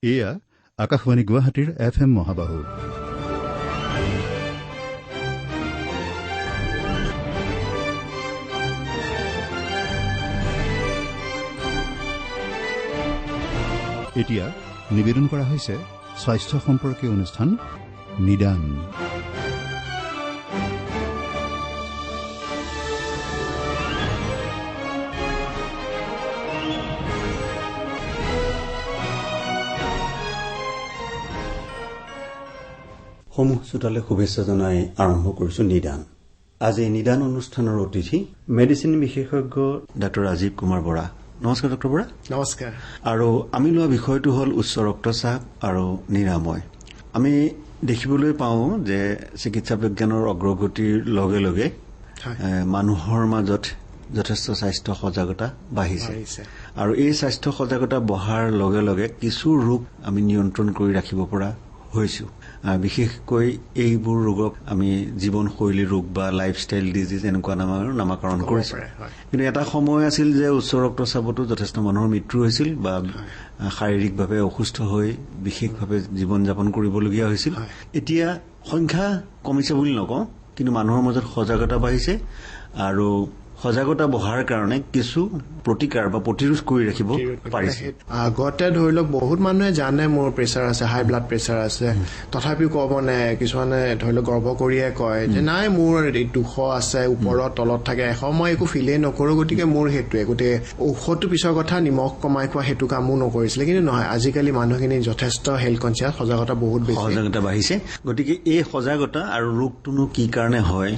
এয়া আকাশবাণী গুৱাহাটীৰ FM মহাবাহু। এতিয়া নিবেদন কৰা হৈছে স্বাস্থ্য সম্পৰ্কীয় অনুষ্ঠান নিদান। সমূহ শ্ৰোতালৈ শুভেচ্ছা জনাই আৰম্ভ কৰিছো নিদান। আজি নিদান অনুষ্ঠানৰ অতিথি মেডিচিন বিশেষজ্ঞ ডাক্তৰ ৰাজীৱ কুমাৰ বৰা। নমস্কাৰ ডক্টৰ বৰা। নমস্কাৰ। আৰু আমি লোৱা বিষয়টো হ'ল উচ্চ ৰক্তচাপ আৰু নিৰাময়। আমি দেখিবলৈ পাওঁ যে চিকিৎসা বিজ্ঞানৰ অগ্ৰগতিৰ লগে লগে মানুহৰ মাজত যথেষ্ট স্বাস্থ্য সজাগতা বাঢ়িছে আৰু এই স্বাস্থ্য সজাগতা বঢ়াৰ লগে লগে কিছু ৰোগ আমি নিয়ন্ত্ৰণ কৰি ৰাখিব পৰা হৈছো। বিশেষকৈ এইবোৰ ৰোগক আমি জীৱনশৈলী ৰোগ বা লাইফষ্টাইল ডিজিজ এনেকুৱা নামাকৰণ কৰিছো। কিন্তু এটা সময় আছিল যে উচ্চ ৰক্তচাপতো যথেষ্ট মানুহৰ মৃত্যু হৈছিল বা শাৰীৰিকভাৱে অসুস্থ হৈ বিশেষভাৱে জীৱন যাপন কৰিবলগীয়া হৈছিল। এতিয়া সংখ্যা কমিছে বুলি নকওঁ, কিন্তু মানুহৰ মাজত সজাগতা বাঢ়িছে আৰু সজাগতা বঢ়াৰ কাৰণে কিছু প্ৰতিকাৰ বা প্ৰতিৰোধ কৰি ৰাখিব পাৰিছে। আগতে ধৰি লওক বহুত মানুহে জানে মোৰ প্ৰেছাৰ আছে, হাই ব্লাড প্ৰেছাৰ আছে, তথাপিও ক'ব নে কিছুমানে ধৰি লওক গৰ্ব কৰিয়ে কয় যে নাই মোৰ 200 আছে, ওপৰত তলত থাকে 100, মই একো ফিলেই নকৰো, গতিকে মোৰ সেইটোৱে। গতিকে ঔষধটো পিছৰ কথা, নিমখ কমাই খোৱা সেইটো কামো নকৰিছিলে। কিন্তু নহয়, আজিকালি মানুহখিনি যথেষ্ট হেল্থ কনচিয়াছ, সজাগতা বহুত বেছি, সজাগতা বাঢ়িছে। গতিকে এই সজাগতা আৰু ৰোগটোনো কি কাৰণে হয়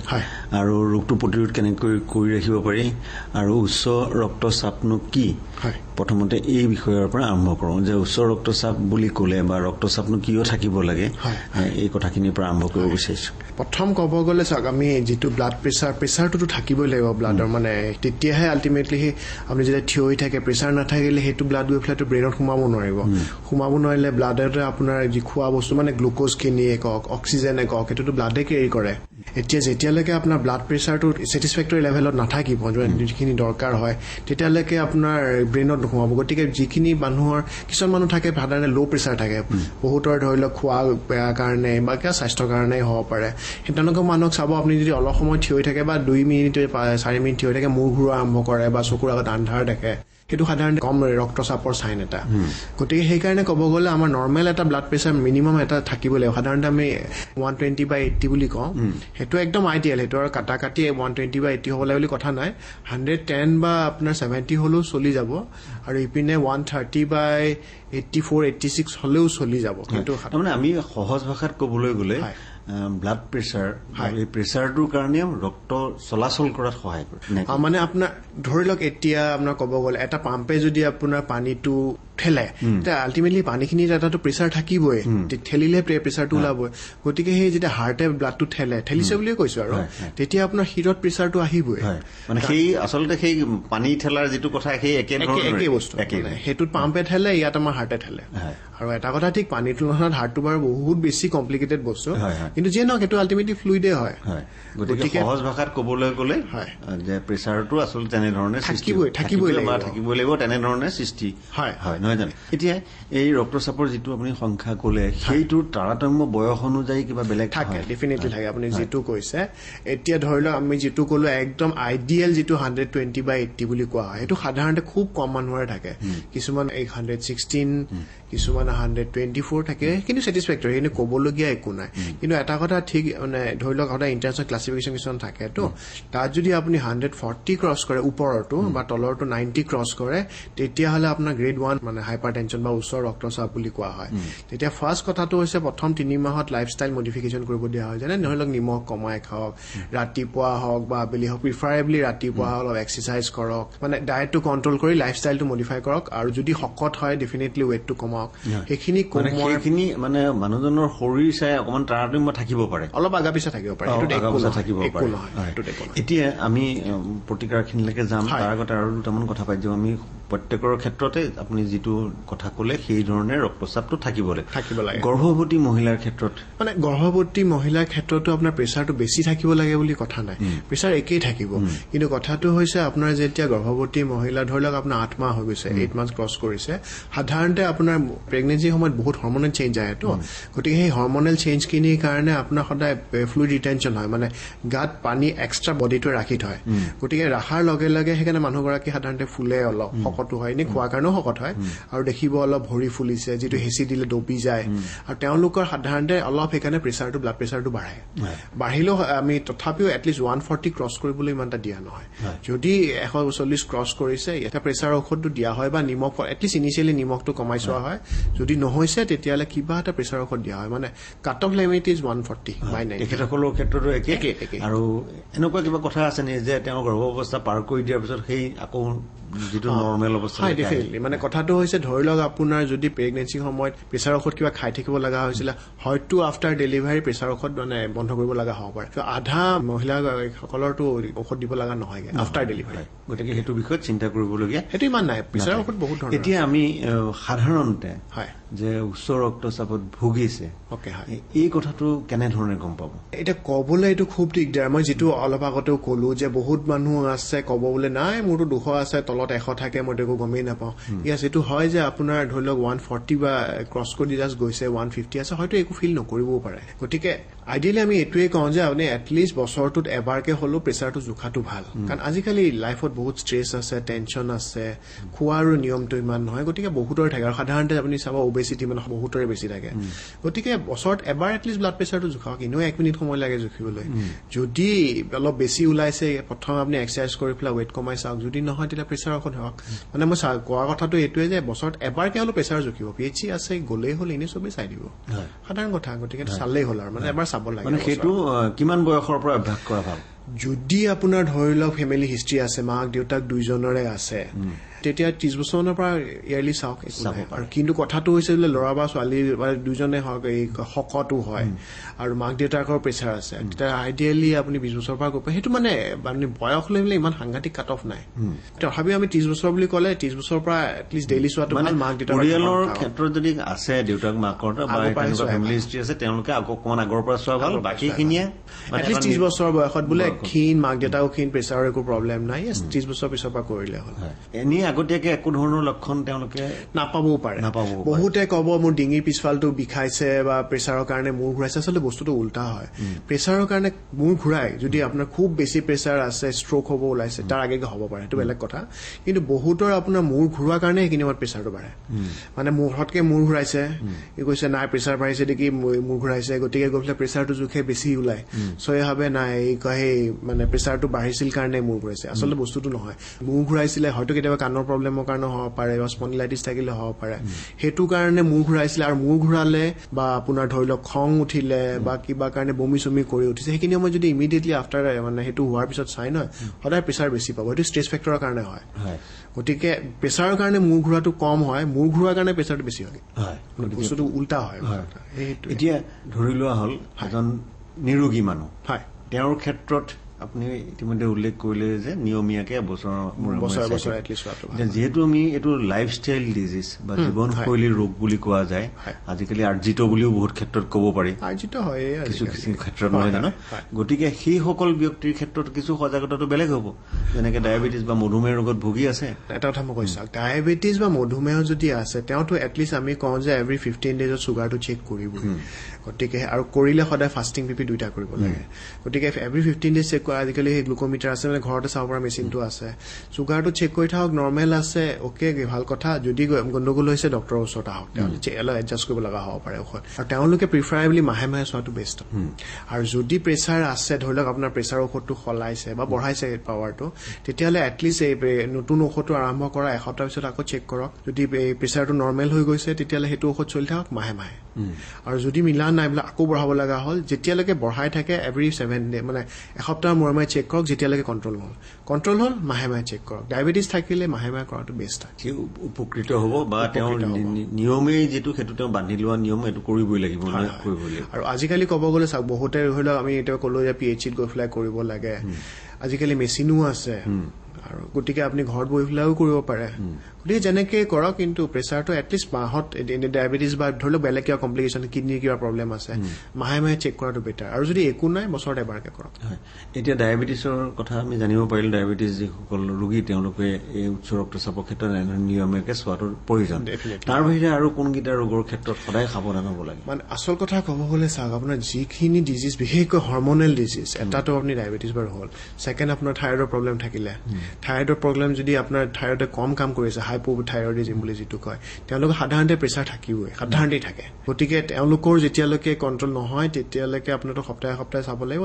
আৰু ৰোগটো প্ৰতিৰোধ কেনেকৈ কৰি ৰাখিব পাৰি আৰু উচ্চ ৰক্তচাপনো কি, প্ৰথমতে এই বিষয়ৰ পৰা আৰম্ভ কৰোঁ যে উচ্চ ৰক্তচাপ বুলি ক'লে বা ৰক্তচাপনো কিয় থাকিব লাগে, এই কথাখিনিৰ পৰা আৰম্ভ কৰিব বিচাৰিছো। প্ৰথম ক'ব গ'লে চাওক, আমি যিটো ব্লাড প্ৰেছাৰটোতো থাকিবই লাগিব ব্লাডৰ, মানে তেতিয়াহে আল্টিমেটলি আপুনি যেতিয়া থিয় হৈ থাকে, প্ৰেছাৰ নাথাকিলে সেইটো ব্লাড গৈ পেলাই ব্ৰেইনত সোমাব নোৱাৰিব। সোমাব নোৱাৰিলে ব্লাডতে আপোনাৰ যি খোৱা বস্তু মানে গ্লুক'জখিনিয়ে কওক, অক্সিজেনে কওক, সেইটোতো ব্লাডে কেৰি কৰে। এতিয়া যেতিয়ালৈকে আপোনাৰ ব্লাড প্ৰেছাৰটো ছেটিছফেক্টৰী লেভেলত নাথাকিব, যিখিনি দৰকাৰ হয়, তেতিয়ালৈকে আপোনাৰ ব্ৰেইনত নোসোমাব। গতিকে যিখিনি মানুহৰ, কিছুমান মানুহ থাকে সাধাৰণতে ল' প্ৰেছাৰ থাকে, বহুতৰ ধৰি লওক খোৱা বেয়া কাৰণে বা কিবা স্বাস্থ্যৰ কাৰণেই হ'ব পাৰে। সেই তেনেকুৱা মানুহক চাব, আপুনি যদি অলপ সময় থিয় হৈ থাকে বা 2 মিনিট 4 মিনিট থিয় হৈ থাকে, মূৰ ঘূৰোৱা আৰম্ভ কৰে বা চকুৰ আগত আন্ধাৰ দেখে, সেইটো সাধাৰণতে কম ৰক্তচাপৰ চাইন এটা। গতিকে সেইকাৰণে ক'ব গ'লে আমাৰ নৰ্মেল এটা ব্লাড প্ৰেছাৰ মিনিমাম এটা থাকিব লাগিব। সাধাৰণতে আমি 120/80 বুলি কওঁ, সেইটো একদম আইডিয়েল। সেইটো আৰু কাটি 120/80 হ'ব লাগে বুলি কথা নাই। 110 বা আপোনাৰ 70 হ'লেও চলি যাব, আৰু ইপিনে 130/84-86 হ'লেও চলি যাব। কিন্তু তাৰমানে আমি সহজ ভাষাত ক'বলৈ গ'লে ব্লাড প্ৰেছাৰ, এই প্ৰেছাৰটোৰ কাৰণে ৰক্ত চলাচল কৰাত সহায় কৰে। মানে আপোনাৰ ধৰি লওক, এতিয়া আপোনাৰ ক'ব গ'লে এটা পাম্পে যদি আপোনাৰ পানীটো ঠেলে, তেতিয়া আল্টিমেটলি পানীখিনিত এটা প্ৰেছাৰ থাকিবই, ঠেলিলে প্ৰেছাৰটো ওলাবই। গতিকে সেই যেতিয়া হাৰ্টে ব্লাডটো ঠেলিছে বুলিয়ে কৈছো, আৰু তেতিয়া আপোনাৰ শিৰত প্ৰেছাৰটো আহিবই। মানে সেই আচলতে সেই পানী ঠেলাৰ যিটো কথা, সেই একে বস্তু, সেইটোত পাম্পে ঠেলে, ইয়াত আমাৰ হাৰ্টে ঠেলে। আৰু এটা কথা ঠিক, পানীৰ তুলনাত হাৰ্টটো বাৰু বহুত বেছি কমপ্লিকেটেড বস্তু, কিন্তু যিয়ে নহওক সেইটো আল্টিমেটলি ফ্লুইডে হয়। গতিকে সহজ ভাষাত ক'বলৈ গ'লে যে প্ৰেছাৰটো আচলতে তেনেধৰণে থাকিবই লাগিব, তেনেধৰণে সৃষ্টি হয়, নহয় জানো? এতিয়া এই ৰক্তচাপৰ যিটো আপুনি সংখ্যা ক'লে, সেইটোৰ তাৰতম্য বয়স অনুযায়ী কিবা বেলেগ থাকে? ডেফিনেটলি থাকে। আপুনি যিটো কৈছে, এতিয়া ধৰি লওক আমি যিটো ক'লো একদম আইডিয়েল যিটো 120/80 বুলি কোৱা হয়, সেইটো সাধাৰণতে খুব কম মানুহৰে থাকে। কিছুমান 116, কিছুমান 124 থাকে, কিন্তু ছেটিছফেক্টৰী, কিন্তু ক'বলগীয়া একো নাই। কিন্তু এটা কথা ঠিক, মানে ধৰি লওক সদায় ইণ্টাৰনেশ্যনেল ক্লাছিফিকেশ্যন কিছুমান থাকেতো, তাত যদি আপুনি 140 ক্ৰছ কৰে, ওপৰতো বা তলৰটো 90 ক্ৰছ কৰে, তেতিয়াহ'লে আপোনাৰ গ্ৰেড 1 মানে হাইপাৰ টেনশ্যন বা উচ্চ ৰক্তচাপ বুলি কোৱা হয়। তেতিয়া ফাৰ্ষ্ট কথাটো হৈছে, প্ৰথম 3 মাহত লাইফষ্টাইল মডিফিকেশ্যন কৰিব দিয়া হয়। যেনে ধৰি লওক নিমখ কমাই খাওক, ৰাতিপুৱা হওক বা আবেলি হওক, প্ৰিফাৰেবলি ৰাতিপুৱা অলপ এক্সাৰচাইজ কৰক, মানে ডায়েটটো কণ্ট্ৰল কৰি লাইফষ্টাইলটো মডিফাই কৰক, আৰু যদি শকত হয় ডেফিনেটলি ৱেটটো কমাওক। সেইখিনি মানে মানুহজনৰ শৰীৰ চাই অকমান তাৰতম্য থাকিব পাৰে, অলপ আগা পিছা থাকিব পাৰে, একো নহয়। এতিয়া আমি প্ৰতিকাৰখিনিলৈকে যাম, তাৰ আগতে আৰু দুটামান কথা পাতি যাম। আমি প্ৰত্যেকৰ ক্ষেত্ৰতে আপুনি যিটো কথা ক'লে সেই ধৰণে ৰক্তচাপটো থাকিব লাগে লাগে গৰ্ভৱতী মহিলাৰ ক্ষেত্ৰত মানে গৰ্ভৱতী মহিলাৰ ক্ষেত্ৰতো আপোনাৰ প্ৰেছাৰটো বেছি থাকিব লাগে বুলি কথা নাই প্ৰেছাৰ একেই থাকিব কিন্তু কথাটো হৈছে আপোনাৰ যেতিয়া গৰ্ভৱতী মহিলা ধৰি লওক আপোনাৰ 8 মাহ হৈ গৈছে 8 মান্থ ক্ৰছ কৰিছে সাধাৰণতে আপোনাৰ প্ৰেগনেন্সিৰ সময়ত বহুত হৰমনেল চেঞ্জ আহে তো গতিকে সেই হৰমনেল চেঞ্জখিনিৰ কাৰণে আপোনাৰ সদায় ফ্লুইড ৰিটেনশ্যন হয় মানে গাত পানী এক্সট্ৰা বডিটোৱে ৰাখি থয় গতিকে ৰাখাৰ লগে লগে সেইকাৰণে মানুহগৰাকী সাধাৰণতে ফুলে অলপ শকতো হয় এনে খোৱাৰ কাৰণেও শকত হয় আৰু দেখিব অলপ ভৰি ফুলিছে যিটো হেঁচি দিলে ডপি যায় আৰু তেওঁলোকৰ সাধাৰণতে অলপ সেইকাৰণে প্ৰেছাৰটো ব্লাড প্ৰেছাৰটো বাঢ়িলেও আমি তথাপিও এটলিষ্ট 140 ক্ৰছ কৰিবলৈ ইমান এটা দিয়া নহয় যদি 140 ক্ৰছ কৰিছে এটা প্ৰেছাৰ ঔষধটো দিয়া হয় বা নিমখ এটলিষ্ট ইনিচিয়েলি নিমখটো কমাই চোৱা হয় যদি নহৈছে তেতিয়াহ'লে কিবা এটা প্ৰেছাৰ ঔষধ দিয়া হয় মানে কাট অফ লিমিট ইজ 140 তেখেতসকলৰ ক্ষেত্ৰতো একে আৰু এনেকুৱা কিবা কথা আছে নে যে তেওঁ গৰ্ভাৱস্থা পাৰ কৰি দিয়াৰ পিছত সেই আকৌ যেটো নৰমাল অৱস্থা হয় ডেফিনেটলি মানে কথাটো হৈছে ধৰি লওক আপোনাৰ যদি প্ৰেগনেন্সি সময়ত প্ৰেছাৰ ঔষধ কিবা খাই থাকিব লগা হৈছিল হয়তো আফটাৰ ডেলিভাৰী প্ৰেছাৰ ঔষধ মানে বন্ধ কৰিব লগা হ'ব পাৰে আধা মহিলাসকলৰতো ঔষধ দিব লগা নহয় আফটাৰ ডেলিভাৰী গতিকে সেইটো বিষয়ত চিন্তা কৰিবলগীয়া সেইটো ইমান নাই প্ৰেছাৰ ঔষধ বহুত ধৰণৰ এতিয়া আমি সাধাৰণতে হয় যে উচ্চ ৰক্তচাপত ভুগিছে এই কথাটো কেনেধৰণে গম পাব এটা ক'বলৈ এইটো খুব দিগদাৰ মই যিটো অলপ আগতেও ক'লো যে বহুত মানুহ আছে ক'ব বোলে নাই মোৰতো 200 আছে তলত 100 থাকে মই একো গমেই নাপাওঁ ইয়াছ এইটো হয় যে আপোনাৰ ধৰি লওক 140 বা ক্ৰছ কৰি জাষ্ট গৈছে 150 আছে হয়তো একো ফিল নকৰিবও পাৰে গতিকে আইডিয়েলি আমি এইটোৱে কওঁ যে আপুনি এটলিষ্ট বছৰটোত এবাৰকে হ'লেও প্ৰেছাৰটো জোখাটো ভাল কাৰণ আজিকালি লাইফত বহুত ষ্ট্ৰেছ আছে টেনশ্যন আছে খোৱাৰো নিয়মটো ইমান নহয় গতিকে বহুতৰে থাকে আৰু সাধাৰণতে আপুনি চাব অবেচিটি মানে বহুতৰে বেছি থাকে গতিকে বছৰত এবাৰ এটলিষ্ট ব্লাড প্ৰেছাৰটো জোখাওক এনেও 1 মিনিট সময় লাগে জোখিবলৈ যদি অলপ বেছি ওলাইছে প্ৰথম আপুনি এক্সাৰচাইজ কৰি পেলাই ৱেইট কমাই চাওক যদি নহয় তেতিয়া প্ৰেছাৰ ঔষধ হওক মানে মই কোৱা কথাটো এইটোৱে যে বছৰত এবাৰকে হ'লেও প্ৰেছাৰ জোখিব পিএইচি আছে গ'লেই হ'ল এনেই চবেই চাই দিব সাধাৰণ কথা গতিকে চালেই হ'ল আৰু মানে এবাৰ চাব লাগে মানে সেইটো কিমান বয়সৰ পৰা অভ্যাস কৰা ভাল যদি আপোনাৰ ধৰি লওক ফেমিলি হিষ্ট্ৰী আছে মাক দেউতাক দুইজনৰে আছে তেতিয়া 30 বছৰৰ পৰা ইয়াৰলি চাওক আৰু কিন্তু কথাটো হৈছে যে ল'ৰা বা ছোৱালী দুজনে হওক এই শকতো হয় আৰু মাক দেউতাকৰ প্ৰেছাৰ আছে তেতিয়া আইডিয়েলি আপুনি 20 বছৰৰ পৰা গৈ সেইটো মানে বয়স লৈ পেলাই ইমান সাংঘাতিক কাট অফ নাই তথাপিও আমি 30 বছৰ বুলি ক'লে 30 বছৰৰ পৰা এটলিষ্ট ডেইলি চোৱাটো ভাল মাক দেউতাক পৰিয়ালৰ ক্ষেত্ৰত যদি আছে দেউতাক মাকৰ বা তেনেকুৱা ফেমিলি হিষ্ট্ৰী আছে তেওঁলোকে অকণমান আগৰ পৰা চোৱা ভাল বাকীখিনিয়ে এটলিষ্ট 30 বছৰ বয়সত বোলে ক্ষীণ মাক দেউতাকো ক্ষীণ প্ৰেছাৰৰ একো প্ৰব্লেম নাই 30 বছৰ পিছৰ পৰা কৰিলে হ'ল এনেই আগতীয়াকে একো ধৰণৰ লক্ষণ তেওঁলোকে নাপাবও পাৰে বহুতে ক'ব মোৰ ডিঙিৰ পিছফালটো বিষাইছে বা প্ৰেছাৰৰ কাৰণে মূৰ ঘূৰাইছে আচলতে বস্তুটো উল্টা হয় প্ৰেছাৰৰ কাৰণে মূৰ ঘূৰাই যদি আপোনাৰ খুব বেছি প্ৰেছাৰ আছে ষ্ট্ৰোক হ'ব ওলাইছে তাৰ আগেগে হ'ব পাৰে সেইটো বেলেগ কথা কিন্তু বহুতৰ আপোনাৰ মূৰ ঘূৰোৱাৰ কাৰণে সেইখিনি সময়ত প্ৰেছাৰটো বাঢ়ে মানে হঠাৎকে মূৰ ঘূৰাইছে ই কৈছে নাই প্ৰেছাৰ বাঢ়িছে দেখি মূৰ ঘূৰাইছে গতিকে গৈ পেলাই প্ৰেছাৰটো জোখে বেছি ওলায় চয়ে ভাবে নাই সেই মানে প্ৰেছাৰটো বাঢ়িছিল কাৰণে মূৰ ঘূৰাইছে আচলতে বস্তুটো নহয় মূৰ ঘূৰাইছিলে হয়তো কেতিয়াবা কাণৰ প্ৰব্লেমৰ কাৰণে হ'ব পাৰে বা স্পন্ডিলাইটিছ থাকিলে হ'ব পাৰে সেইটো কাৰণে মূৰ ঘূৰাইছিলে আৰু মূৰ ঘূৰালে বা আপোনাৰ ধৰি লওক খং উঠিলে বা কিবা কাৰণে বমি চমি কৰি উঠিছে সেইখিনি সময় যদি ইমিডিয়েটলি আফটাৰ মানে সেইটো হোৱাৰ পিছত চাই নহয় সদায় প্ৰেছাৰ বেছি পাব সেইটো ষ্ট্ৰেছ ফেক্টৰৰ কাৰণে হয় গতিকে প্ৰেছাৰৰ কাৰণে মূৰ ঘূৰাটো কম হয় মূৰ ঘূৰোৱাৰ কাৰণে প্ৰেছাৰটো বেছি হয় বস্তুটো উল্টা হয় এতিয়া ধৰি লোৱা হ'ল এজন নিৰোগী মানুহ হয় তেওঁৰ ক্ষেত্ৰত আপুনি ইতিমধ্যে উল্লেখ কৰিলে যে নিয়মীয়াকে যিহেতু আমি এইটো লাইফষ্টাইল ডিজিজ বা জীৱনশৈলীৰ ৰোগ বুলি কোৱা যায় আজিকালি আৰ্জিত বুলিও বহুত ক্ষেত্ৰত ক'ব পাৰি কিছু কিছু ক্ষেত্ৰত নহয় জানো গতিকে সেইসকল ব্যক্তিৰ ক্ষেত্ৰত কিছু সজাগতাটো বেলেগ হ'ব যেনেকে ডায়েবেটিছ বা মধুমেহ ৰোগত ভুগি আছে এটা কথা মই কৈছো ডায়েবেটিছ বা মধুমেহ যদি আছে তেওঁতো এটলিষ্ট আমি কওঁ যে এভৰি 15 ডেজত চুগাৰটো চেক কৰিব গতিকে আৰু কৰিলে সদায় ফাষ্টিং পিপি দুইটা কৰিব লাগে গতিকে এভৰি 15 ডেজ চেক আজিকালি সেই গ্লুকোমিটাৰ আছে মানে ঘৰতে চাব পৰা মেচিনটো আছে চুগাৰটো চেক কৰি থাকক নৰ্মেল আছে অ'কে ভাল কথা যদি গণ্ডগোল হৈছে ডক্টৰৰ ওচৰত আহক তেওঁলোকে এডজাষ্ট কৰিব লগা হ'ব পাৰে ঔষধ আৰু তেওঁলোকে প্ৰিফাৰেবলি মাহে মাহে চোৱাটো বেষ্ট আৰু যদি প্ৰেছাৰ আছে ধৰি লওক আপোনাৰ প্ৰেছাৰ ঔষধটো সলাইছে বা বঢ়াইছে পাৱাৰটো তেতিয়াহ'লে এটলিষ্ট এই নতুন ঔষধটো আৰম্ভ কৰা এসপ্তাহ পিছত আকৌ চেক কৰক যদি প্ৰেছাৰটো নৰ্মেল হৈ গৈছে তেতিয়াহ'লে সেইটো ঔষধ চলি থাকক মাহে মাহে আৰু যদি মিলা নাই বোলে আকৌ বঢ়াব লগা হ'ল যেতিয়ালৈকে বঢ়াই থাকে এভৰি 7 ডে মানে এসপ্তাহৰ মূৰে মূৰে চেক কৰক যেতিয়ালৈকে কণ্ট্ৰল হ'ল মাহে মাহে চেক কৰক ডায়েবেটিছ থাকিলে মাহে মাহে কৰাটো বেষ্ট হয় উপকৃত হ'ব বা তেওঁৰ নিয়মেই যিটো সেইটো তেওঁ বান্ধি লোৱা নিয়ম এইটো কৰিবই লাগিব আৰু আজিকালি ক'ব গ'লে চাওক বহুতে ধৰি লওক আমি এতিয়া ক'লো যে PHCত গৈ পেলাই কৰিব লাগে আজিকালি মেচিনো আছে আৰু গতিকে আপুনি ঘৰত বহি পেলাইও কৰিব পাৰে গতিকে যেনেকে কৰক কিন্তু প্ৰেচাৰটো এটলিষ্ট মাহত ডায়েবেটিছ বা ধৰি লওক বেলেগ কিবা কমপ্লিকেশ্যন কিডনিৰ কিবা প্ৰব্লেম আছে মাহে মাহে চেক কৰাটো বেটাৰ আৰু যদি একো নাই বছৰত এবাৰকে কৰক এতিয়া ডায়েবেটিছৰ কথা আমি জানিব পাৰিলো ডায়েবেটিছ যিসকল ৰোগী তেওঁলোকে এই উচ্চ ৰক্তচাপৰ ক্ষেত্ৰত নিয়মীয়াকৈ চোৱাটো প্ৰয়োজন তাৰ বাহিৰে আৰু কোনকেইটা ৰোগৰ ক্ষেত্ৰত সদায় সাৱধান হ'ব লাগে মানে আচল কথা ক'ব গ'লে চাওক আপোনাৰ যিখিনি ডিজিজ বিশেষকৈ হৰমনেল ডিজিজ এটাতো আপুনি ডায়েবেটিছ বাৰু হ'ল ছেকেণ্ড আপোনাৰ থাইৰয়ডৰ প্ৰব্লেম থাকিলে থাইৰয়ডৰ প্ৰব্লেম যদি আপোনাৰ থাইৰয়ডে কম কাম কৰিছে হাইপোথাইৰয়ডিজম বুলি যিটো কয় তেওঁলোকৰ সাধাৰণতে প্ৰেছাৰ থাকিবই সাধাৰণতেই থাকে গতিকে তেওঁলোকৰ যেতিয়ালৈকে কণ্ট্ৰল নহয় তেতিয়ালৈকে আপোনাৰতো সপ্তাহে সপ্তাহে চাব লাগিব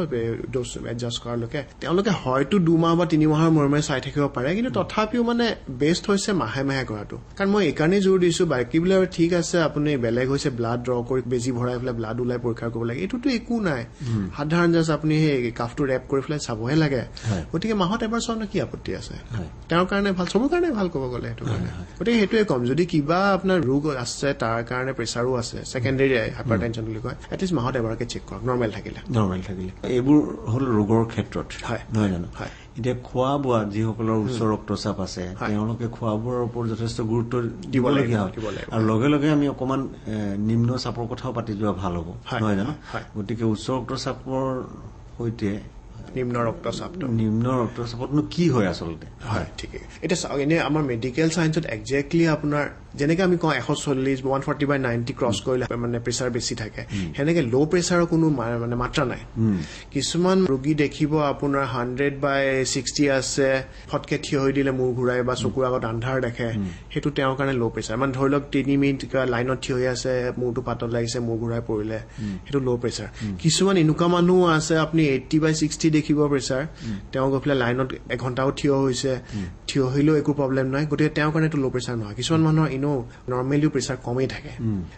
ড'জ এডজাষ্ট কৰালৈকে তেওঁলোকে হয়তো 2 মাহ বা 3 মাহৰ মূৰে চাই থাকিব পাৰে কিন্তু তথাপিও মানে বেষ্ট হৈছে মাহে মাহে কৰাটো কাৰণ মই এইকাৰণেই জোৰ দিছো বাকীবিলাক ঠিক আছে আপুনি বেলেগ হৈছে ব্লাড ড্ৰ কৰি বেজি ভৰাই পেলাই ব্লাড ওলাই পৰীক্ষা কৰিব লাগে এইটোতো একো নাই সাধাৰণ জাষ্ট আপুনি সেই কাফটো ৰেপ কৰি পেলাই চাবহে লাগে গতিকে মাহত এবাৰ চাওঁনে কি আপত্তি আছে তেওঁৰ কাৰণে ভাল চবৰ কাৰণে ভাল ক'ব গ'লে সেইটো কাৰণে গতিকে সেইটোৱে কম যদি কিবা আপোনাৰ ৰোগ আছে তাৰ কাৰণে প্ৰেছাৰো আছে ছেকেণ্ডেৰী হাইপাৰটেনশ্যন বুলি কয় এটলিষ্ট মাহত এবাৰকে চেক কৰক নৰ্মেল থাকিলে এইবোৰ হ'ল ৰোগৰ ক্ষেত্ৰত নহয় জানো এতিয়া খোৱা বোৱা যিসকলৰ উচ্চ ৰক্তচাপ আছে তেওঁলোকে খোৱা বোৱাৰ ওপৰত যথেষ্ট গুৰুত্ব দিবলগীয়া হয় আৰু লগে লগে আমি অকণমান নিম্ন চাপৰ কথাও পাতি যোৱা ভাল হ'ব নহয় জানো গতিকে উচ্চ ৰক্তচাপৰ সৈতে নিম্ন ৰক্তচাপতনো কি হয় আচলতে হয় ঠিকেই এতিয়া চাওক এনে আমাৰ মেডিকেল চায়েন্সত একজেক্টলি আপোনাৰ যেনেকে আমি কওঁ 140 140/90 ক্ৰছ কৰিলে মানে প্ৰেছাৰ বেছি থাকে সেনেকে ল' প্ৰেছাৰৰ কোনো মানে মাত্ৰা নাই কিছুমান ৰোগী দেখিব আপোনাৰ 100/60 আছে ফটকে থিয় হৈ দিলে মূৰ ঘূৰাই বা চকুৰ আগত আন্ধাৰ দেখে সেইটো তেওঁৰ কাৰণে ল' প্ৰেছাৰ মানে ধৰি লওক 3 মিনিট লাইনত থিয় হৈ আছে মূৰটো পাতত লাগিছে মূৰ ঘূৰাই পৰিলে সেইটো ল' প্ৰেছাৰ কিছুমান এনেকুৱা মানুহ আছে আপুনি 80/60 দেখিব প্ৰেছাৰ তেওঁ গৈ পেলাই লাইনত 1 ঘণ্টাও থিয় হৈছে থিয় হলেও একো প্ৰব্লেম নাই গতিকে তেওঁৰ কাৰণে এইটো ল' প্ৰেছাৰ নহয় কিছুমান মানুহৰ নৰ্মেলি প্ৰেছাৰ কমেই থাকে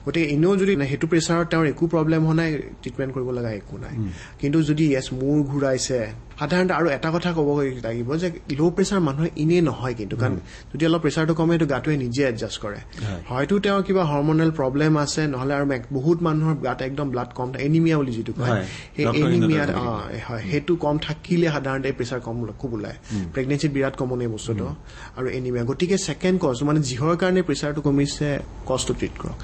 গতিকে এনেও যদি সেইটো প্ৰেছাৰত তেওঁৰ একো প্ৰব্লেম হোৱা নাই ট্ৰিটমেণ্ট কৰিব লগা একো নাই কিন্তু যদি মূৰ ঘূৰাইছে সাধাৰণতে আৰু এটা কথা ক'ব লাগিব যে ল' প্ৰেছাৰ মানুহৰ এনেই নহয় কিন্তু কাৰণ যদি অলপ প্ৰেছাৰটো কমে সেইটো গাটোৱে নিজে এডজাষ্ট কৰে হয়তো তেওঁৰ কিবা হৰমনেল প্ৰব্লেম আছে নহলে আৰু বহুত মানুহৰ গাত একদম ব্লাড কম এনিমিয়া বুলি যিটো কয় সেই এনিমিয়াত হয় সেইটো কম থাকিলে সাধাৰণতে প্ৰেছাৰ কম খুব ওলায় প্ৰেগনেঞ্চিত বিৰাট কমন এই বস্তুটো আৰু এনিমিয়া গতিকে ছেকেণ্ড কজ মানে যিহৰ কাৰণে প্ৰেছাৰটো কমিছে কজটো ট্ৰিট কৰক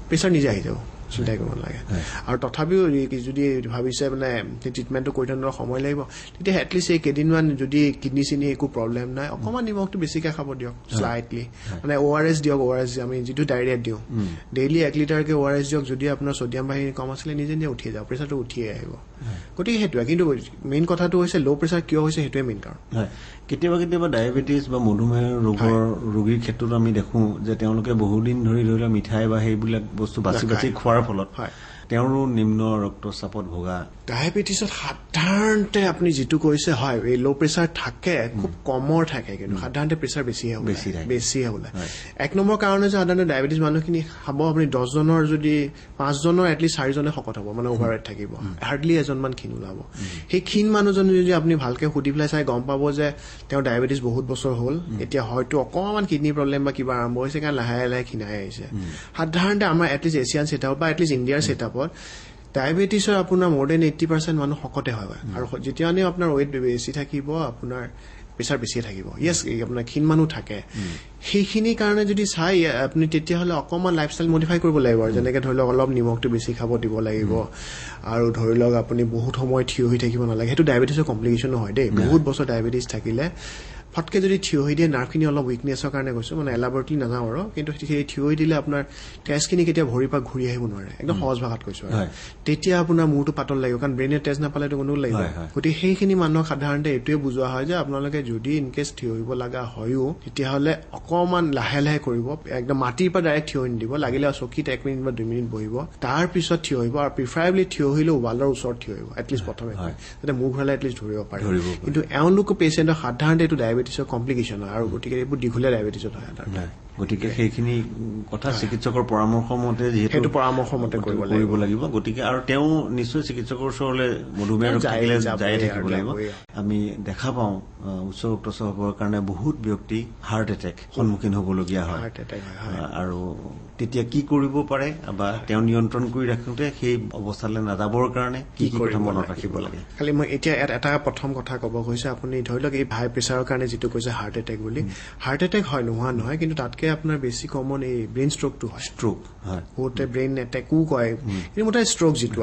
প্ৰেছাৰ নিজে আহি যাব চিন্তা কৰিব নালাগে আৰু তথাপিও যদি ভাবিছে মানে ট্ৰিটমেণ্টটো কৰি থকাৰ সময় লাগিব তেতিয়া এটলিষ্ট এই কেইদিনমান যদি কিডনি চিনি একো প্ৰব্লেম নাই অকণমান নিমখটো বেছিকৈ খাব দিয়ক স্লাইটলি মানে ORS দিয়ক ORS আমি যিটো ডায়েৰিয়াত দিওঁ ডেইলি 1 লিটাৰকৈ ORS দিয়ক যদি আপোনাৰ ছডিয়াম বাহিনী কম আছিলে নিজে নিজে উঠিয়ে যাওক প্ৰেছাৰটো উঠিয়ে আহিব গতিকে সেইটোৱে কিন্তু মেইন কথাটো হৈছে ল' প্ৰেছাৰ কিয় হৈছে সেইটোৱে মেইন কাৰণ কেতিয়াবা ডায়েবেটিছ বা মধুমেহ ৰোগীৰ ক্ষেত্ৰত আমি দেখোঁ যে তেওঁলোকে বহুদিন ধৰি লওক মিঠাই বা সেইবিলাক বস্তু বাছি খোৱাৰ ফলত তেওঁৰো নিম্ন ৰক্তচাপত ভোগা ডায়েবেটিছত সাধাৰণতে আপুনি যিটো কৈছে হয় এই ল' প্ৰেছাৰ থাকে খুব কমৰ থাকে কিন্তু সাধাৰণতে প্ৰেছাৰ বেছি হ'লে 1 নম্বৰ কাৰণে যে সাধাৰণতে ডায়েবেটিছ মানুহখিনি খাব আপুনি 10 জনৰ যদি 5 জনৰ এটলিষ্ট 4 জনে শকত হ'ব মানে অভাৰৱেট থাকিব হাৰ্ডলি এজনমান ক্ষীণ ওলাব সেই ক্ষীণ মানুহজন যদি আপুনি ভালকে সুধি পেলাই চাই গম পাব যে তেওঁ ডায়েবেটিছ বহুত বছৰ হ'ল এতিয়া হয়তো অকণমান কিডনি প্ৰব্লেম বা কিবা আৰম্ভ হৈছে কাৰণ লাহে লাহে ক্ষীণাই আহিছে সাধাৰণতে আমাৰ এটলিষ্ট এছিয়ান ছেটআপ বা এটলিষ্ট ইণ্ডিয়াৰ ছেটআপত ডায়েবেটিছৰ আপোনাৰ more than 80% মানুহ শকতে হয় আৰু যেতিয়া আপোনাৰ ৱেইট বেছি থাকিব আপোনাৰ প্ৰেছাৰ বেছি থাকিব ইয়েছ আপোনাৰ ক্ষীণ মানুহ থাকে সেইখিনি কাৰণে যদি চাই আপুনি তেতিয়াহ'লে অকণমান লাইফষ্টাইল মডিফাই কৰিব লাগিব আৰু যেনেকৈ ধৰি লওক অলপ নিমখটো বেছি খাব দিব লাগিব আৰু ধৰি লওক আপুনি বহুত সময় থিয় হৈ থাকিব নালাগে সেইটো ডায়েবেটিছৰ কমপ্লিকেশ্যনো হয় দেই বহুত বছৰ ডায়েবেটিছ থাকিলে ফটকে যদি থিয় হৈ দিয়ে নাৰ্ভখিনি অলপ উইকনেছৰ কাৰণে কৈছোঁ মানে এলাবৰেটলি নাযাওঁ আৰু কিন্তু সেই থিয় হৈ দিলে আপোনাৰ তেজখিনি কেতিয়া ভৰিৰ পৰা ঘূৰি আহিব নোৱাৰে একদম সহজ ভাষাত কৈছোঁ আৰু তেতিয়া আপোনাৰ মূৰটো পাতল লাগিব কাৰণ ব্ৰেইনে তেজ নাপালেতো কোনো লাগিব গতিকে সেইখিনি মানুহক সাধাৰণতে এইটোৱে বুজোৱা হয় যে আপোনালোকে যদি ইনকেছ থিয় হৈ লগা হয়ো তেতিয়াহ'লে অকণমান লাহে লাহে কৰিব একদম মাটিৰ পৰা ডাইৰেক্ট থিয় হৈ নিদিব লাগিলে চকীত 1 মিনিট বা 2 মিনিট বহিব তাৰপিছত থিয় হৈব আৰু প্ৰিফাৰেবলি থিয় হৈলে ৱালৰ ওচৰত থিয় হৈব এটলিষ্ট প্ৰথমে যাতে মূৰ ঘূৰালে এটলিষ্ট ধৰিব পাৰে কিন্তু এওঁলোকৰ পেচেণ্টৰ সাধাৰণতে এইটো ডায়েবেটিছৰ কমপ্লিকেশ্যন হয় আৰু গতিকে এইবোৰ দীঘলীয়া ডায়েবেটিছত হয় গতিকে সেইখিনি কথা চিকিৎসকৰ পৰামৰ্শ মতে যিহেতু পৰামৰ্শ মতে কৰিব লাগিব গতিকে আৰু তেওঁ নিশ্চয় চিকিৎসকৰ ওচৰলৈ মধুমেহ ৰোগ থাকিলে যাই থাকিব লাগিব আমি দেখা পাওঁ উচ্চ ৰক্তচাপৰ কাৰণে বহুত ব্যক্তি হাৰ্ট এটেক সন্মুখীন হ'বলগীয়া হয় আৰু তেতিয়া কি কৰিব পাৰে বা তেওঁ নিয়ন্ত্ৰণ কৰি ৰাখোতে সেই অৱস্থালৈ নাযাবৰ কাৰণে কি কথা মনত ৰাখিব লাগে খালি মই এতিয়া এটা প্ৰথম কথা ক'ব কৈছে আপুনি ধৰি লওক এই হাই প্ৰেছাৰৰ কাৰণে যিটো কৈছে হাৰ্ট এটেক বুলি হাৰ্ট এটেক হয় নোহোৱা নহয় কিন্তু তাতকে আপোনাৰ বেছি কমন এই ব্ৰেইন ষ্ট্ৰোকটো হয় ষ্ট্ৰোক হয় বহুতে ব্ৰেইন এটেকো কয় কিন্তু মোটাই ষ্ট্ৰোক যিটো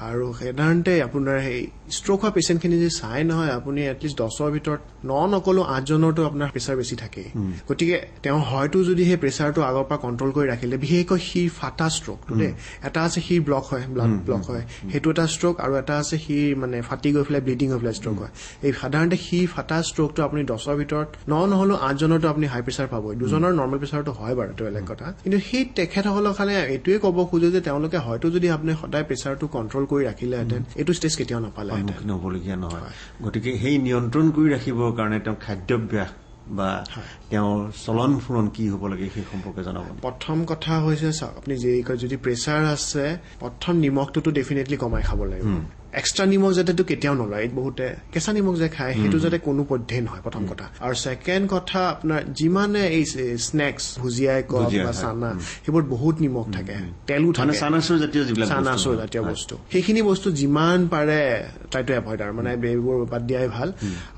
আৰু সাধাৰণতে আপোনাৰ সেই ষ্ট্ৰোক হোৱা পেচেণ্টখিনি যে চাই নহয় আপুনি এটলিষ্ট 10ৰ ভিতৰত 9 নকলেও 8জনৰতো আপোনাৰ প্ৰেছাৰ বেছি থাকে গতিকে তেওঁ হয়তো যদি সেই প্ৰেছাৰটো আগৰ পৰা কণ্ট্ৰল কৰি ৰাখিলে বিশেষকৈ শিৰ ফাটা ষ্ট্ৰোকটো দেই এটা আছে শিৰ ব্লক হয় ব্লাড ব্লক হয় সেইটো এটা ষ্ট্ৰোক আৰু এটা আছে শিৰ মানে ফাটি গৈ পেলাই ব্লিডিং হৈ পেলাই ষ্ট্ৰোক হয় এই সাধাৰণতে শিৰ ফাটা ষ্ট্ৰোকটো আপুনি 10ৰ ভিতৰত 9 নহলেও 8জনৰতো আপুনি হাই প্ৰেছাৰ পাবই 2জনৰ নৰ্মেল প্ৰেছাৰটো হয় বাৰু এইটো বেলেগ কথা কিন্তু সেই তেখেতসকলৰ কাৰণে এইটোৱে ক'ব খোজে যে তেওঁলোকে হয়তো যদি আপুনি সদায় প্ৰেছাৰটো কণ্ট্ৰল কৰি ৰাখিলেহেঁতেন এইটো ষ্টেজ কেতিয়াও নাপালেহেঁতেন হ'বলগীয়া নহয় গতিকে সেই নিয়ন্ত্ৰণ কৰি ৰাখিবৰ কাৰণে তেওঁ খাদ্যাভ্যাস বা তেওঁৰ চলন ফুৰণ কি হ'ব লাগে সেই সম্পৰ্কে জনাব প্ৰথম কথা হৈছে আপুনি যদি প্ৰেছাৰ আছে প্ৰথম নিমখটোতো ডেফিনেটলি কমাই খাব লাগিব এক্সট্ৰা নিমখ যাতেতো কেতিয়াও নলয় বহুতে কেঁচা নিমখ যে খায় সেইটো যাতে কোনো পধ্যেই নহয় প্ৰথম কথা আৰু ছেকেণ্ড কথা আপোনাৰ যিমানে এই স্নেক্স ভুজিয়াই কওক বা চানা সেইবোৰ বহুত নিমখ থাকে তেলো থাকে চানাচুৰ জাতীয় বস্তু সেইখিনি বস্তু যিমান পাৰে তাইটো এভইড আৰু মানে এইবোৰ বাদ দিয়াই ভাল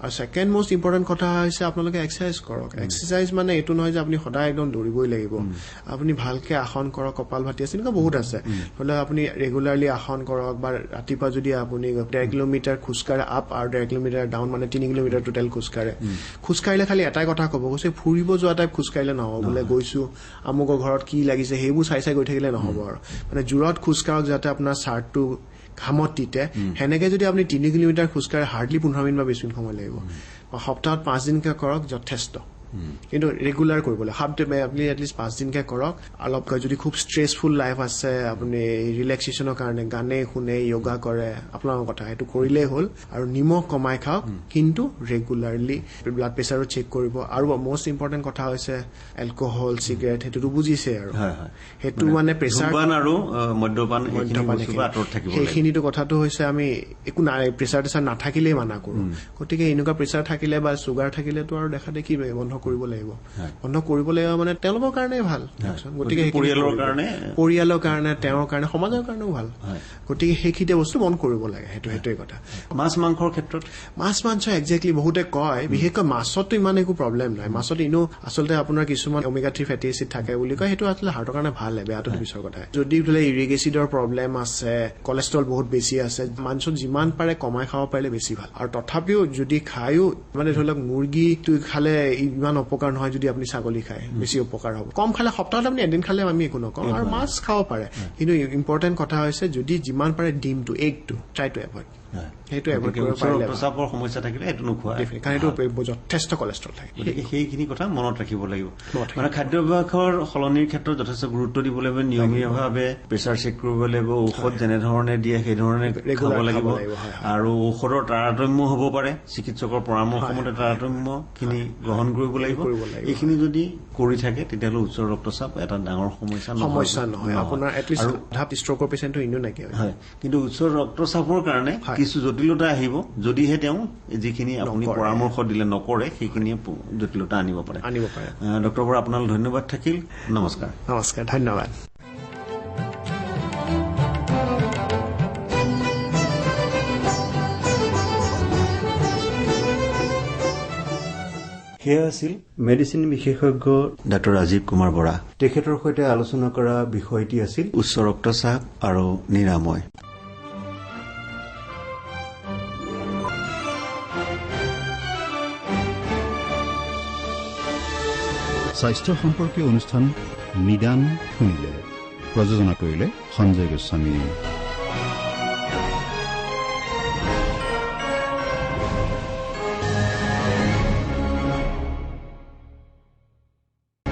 আৰু ছেকেণ্ড মষ্ট ইম্পৰ্টেণ্ট কথা হৈছে আপোনালোকে এক্সাৰচাইজ কৰক এক্সাৰচাইজ মানে এইটো নহয় যে আপুনি সদায় একদম দৌৰিবই লাগিব আপুনি ভালকে আসন কৰক কপাল ভাতি আছে এনেকুৱা বহুত আছে হ'লে আপুনি ৰেগুলাৰলি আসন কৰক বা ৰাতিপুৱা যদি আপুনি 1.5 কিলোমিটাৰ খোজকাঢ়ে আপ আৰু 1.5 কিলোমিটাৰ ডাউন মানে 3 কিলোমিটাৰ টোটেল খোজকাঢ়িলে খালি এটাই কথা ক'ব কৈছে ফুৰিব যোৱা টাইপ খোজকাঢ়িলে নহ'ব বোলে গৈছো আমুকৰ ঘৰত কি লাগিছে সেইবোৰ চাই গৈ থাকিলে নহ'ব আৰু মানে জোৰত খোজকাঢ়ক যাতে আপোনাৰ চাৰ্টটো ঘামত তিতে সেনেকে যদি আপুনি 3 কিলোমিটাৰ খোজকাঢ়ে হাৰ্ডলি 15 মিনিট বা 20 মিনিট সময় লাগিব সপ্তাহত 5 দিনকে কৰক যথেষ্ট কিন্তু ৰেগুলাৰ কৰিবলৈ আপুনি এটলিষ্ট 5 দিনকে কৰক অলপ যদি খুব ষ্ট্ৰেছফুল লাইফ আছে আপুনি ৰিলেক্সেশ্যনৰ কাৰণে গানে শুনে য়োগা কৰে আপোনাৰ কথা সেইটো কৰিলেই হ'ল আৰু নিমখ কমাই খাওক কিন্তু ৰেগুলাৰলি ব্লাড প্ৰেছাৰো চেক কৰিব আৰু মষ্ট ইম্পৰ্টেণ্ট কথা হৈছে এলকহল চিগাৰেট সেইটোতো বুজিছে আৰু সেইটো মানে প্ৰেছাৰ আৰু মদ্যপান সেইখিনিতো কথাটো হৈছে আমি একো প্ৰেছাৰ নাথাকিলেই মানা কৰো গতিকে এনেকুৱা প্ৰেছাৰ থাকিলে বা চুগাৰ থাকিলেতো আৰু দেখা দেখি বন্ধ কৰিব লাগিব মানে তেওঁলোকৰ কাৰণে ভাল গতিকে পৰিয়ালৰ কাৰণে তেওঁৰ কাৰণে সমাজৰ কাৰণেও ভাল গতিকে সেইখিনি বস্তু বন্ধ কৰিব লাগে সেইটোৱে কথা মাছ মাংসৰ ক্ষেত্ৰত মাছ মাংস একজেক্টলি বহুতে কয় বিশেষকৈ মাছতো ইমান একো প্ৰব্লেম নাই মাছত ইনো আচলতে আপোনাৰ কিছুমান ওমেগা 3 ফেটি এচিড থাকে বুলি কয় সেইটো আচলতে হাৰ্টৰ কাৰণে ভাল বেয়াটো পিছৰ কথা যদি বোলে ইউৰিক এচিডৰ প্ৰব্লেম আছে কলেষ্ট্ৰল বহুত বেছি আছে মাংসত যিমান পাৰে কমাই খাব পাৰিলে বেছি ভাল আৰু তথাপিও যদি খায়ো মানে ধৰি লওক মুৰ্গীটো খালে ইমান অপকাৰ নহয় যদি আপুনি ছাগলী খায় বেছি উপকাৰ হ'ব কম খালে সপ্তাহত আপুনি এদিন খালে আমি একো নকওঁ আৰু মাছ খাব পাৰে কিন্তু ইম্পৰ্টেণ্ট কথা হৈছে যদি যিমান পাৰে ডিমটো এগটো ট্ৰাই টু এভইড সেইটো এভইড কৰিব পাৰিলে প্ৰস্ৰাৱৰ সমস্যা থাকিলে সেইটো নোখোৱা কাৰণ এইটো যথেষ্ট কলেষ্ট্ৰল থাকে সেইখিনি কথা মনত ৰাখিব লাগিব মানে খাদ্যাভ্যাসৰ সলনিৰ ক্ষেত্ৰত যথেষ্ট গুৰুত্ব দিব লাগিব নিয়মীয়াভাৱে প্ৰেছাৰ চেক কৰিব লাগিব ঔষধ যেনেধৰণে দিয়ে সেইধৰণে খাব লাগিব আৰু ঔষধৰ তাৰতম্য হ'ব পাৰে চিকিৎসকৰ পৰামৰ্শ মতে তাৰতম্যখিনি গ্ৰহণ কৰিব লাগিব এইখিনি যদি কৰি থাকে তেতিয়াহ'লে উচ্চ ৰক্তচাপ এটা ডাঙৰ সমস্যা নহয় আপোনাৰ এটলিষ্ট ষ্ট্ৰোকৰ পেচেণ্টটো ইনো নাইকিয়া হয় কিন্তু উচ্চ ৰক্তচাপৰ কাৰণে কিছু জটিলতা আহিব যদিহে তেওঁ যিখিনি আপুনি পৰামৰ্শ দিলে নকৰে সেইখিনিয়ে জটিলতা আনিব পাৰে ডক্টৰ বৰা আপোনালৈ ধন্যবাদ থাকিল নমস্কাৰ ধন্যবাদ সেয়া আছিল মেডিচিন বিশেষজ্ঞ ডাক্তৰ ৰাজীৱ কুমাৰ বৰা তেখেতৰ সৈতে আলোচনা কৰা বিষয়টি আছিল উচ্চ ৰক্তচাপ আৰু নিৰাময় স্বাস্থ্য সম্পৰ্কীয় অনুষ্ঠান নিদান শুনিলে প্ৰযোজনা কৰিলে সঞ্জয় গোস্বামী।